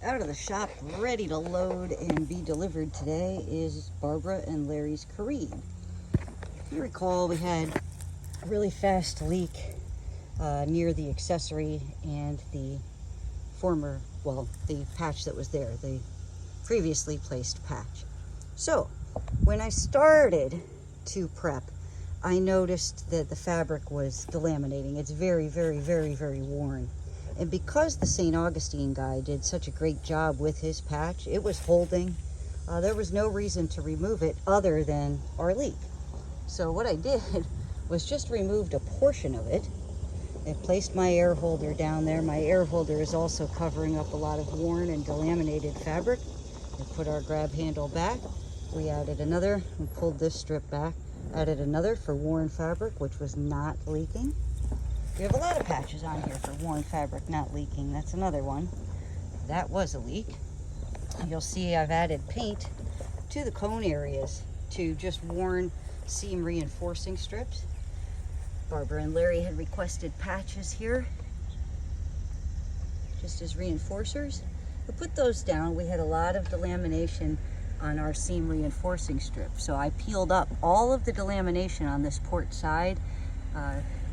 out of the shop, ready to load and be delivered today, is Barbara and Larry's Caribe. If you recall, we had a really fast leak near the accessory and the the patch that was there, the previously placed patch. So when I started to prep, I noticed that the fabric was delaminating. It's very, very, very, very worn. And because the St. Augustine guy did such a great job with his patch, it was holding. There was no reason to remove it other than our leak. So what I did was just removed a portion of it and placed my air holder down there. My air holder is also covering up a lot of worn and delaminated fabric. We put our grab handle back. We added another, we pulled this strip back, added another for worn fabric, which was not leaking. We have a lot of patches on here for worn fabric not leaking. That's another one. That was a leak. You'll see I've added paint to the cone areas to just worn seam reinforcing strips. Barbara and Larry had requested patches here, just as reinforcers. We put those down. We had a lot of delamination on our seam reinforcing strip. So I peeled up all of the delamination on this port side,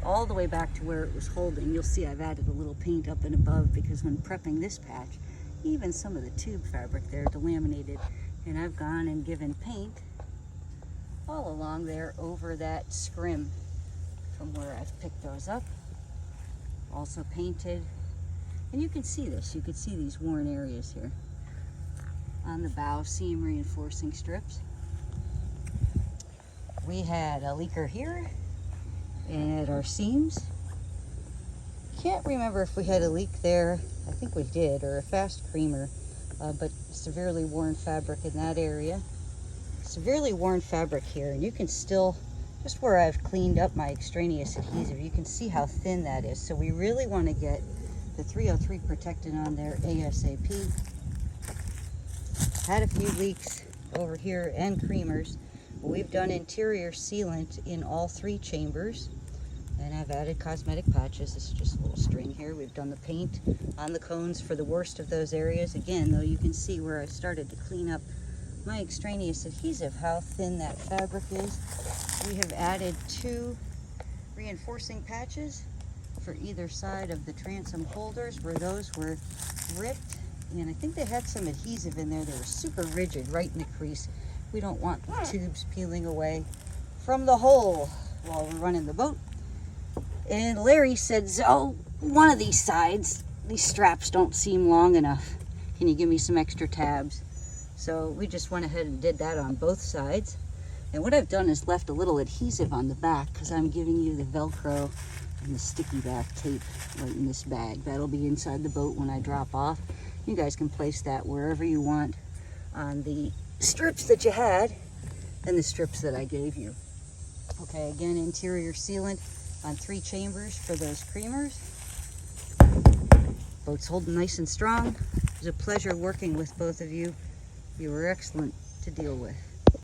all the way back to where it was holding. You'll see I've added a little paint up and above because when prepping this patch, even some of the tube fabric there delaminated, and I've gone and given paint all along there over that scrim from where I've picked those up. Also painted, and you can see this, you can see these worn areas here on the bow seam reinforcing strips. We had a leaker here and at our seams. Can't remember if we had a leak there. I think we did, or a fast creamer, but severely worn fabric in that area. Severely worn fabric here, and you can still, just where I've cleaned up my extraneous adhesive, you can see how thin that is. So we really want to get the 303 protected on there ASAP. Had a few leaks over here and creamers. We've done interior sealant in all 3 chambers, and I've added cosmetic patches. This is just a little string here. We've done the paint on the cones for the worst of those areas. Again, though, you can see where I started to clean up my extraneous adhesive, how thin that fabric is. We have added 2 reinforcing patches for either side of the transom holders where those were ripped, and I think they had some adhesive in there. They were super rigid right in the crease. We don't want the tubes peeling away from the hole while we're running the boat. And Larry said, "Oh, one of these sides, these straps don't seem long enough. Can you give me some extra tabs?" So we just went ahead and did that on both sides. And what I've done is left a little adhesive on the back because I'm giving you the Velcro and the sticky back tape right in this bag. That'll be inside the boat when I drop off. You guys can place that wherever you want on the strips that you had and the strips that I gave you. Okay, again, interior sealant on 3 chambers for those creamers. Boat's holding nice and strong. It was a pleasure working with both of you. You were excellent to deal with.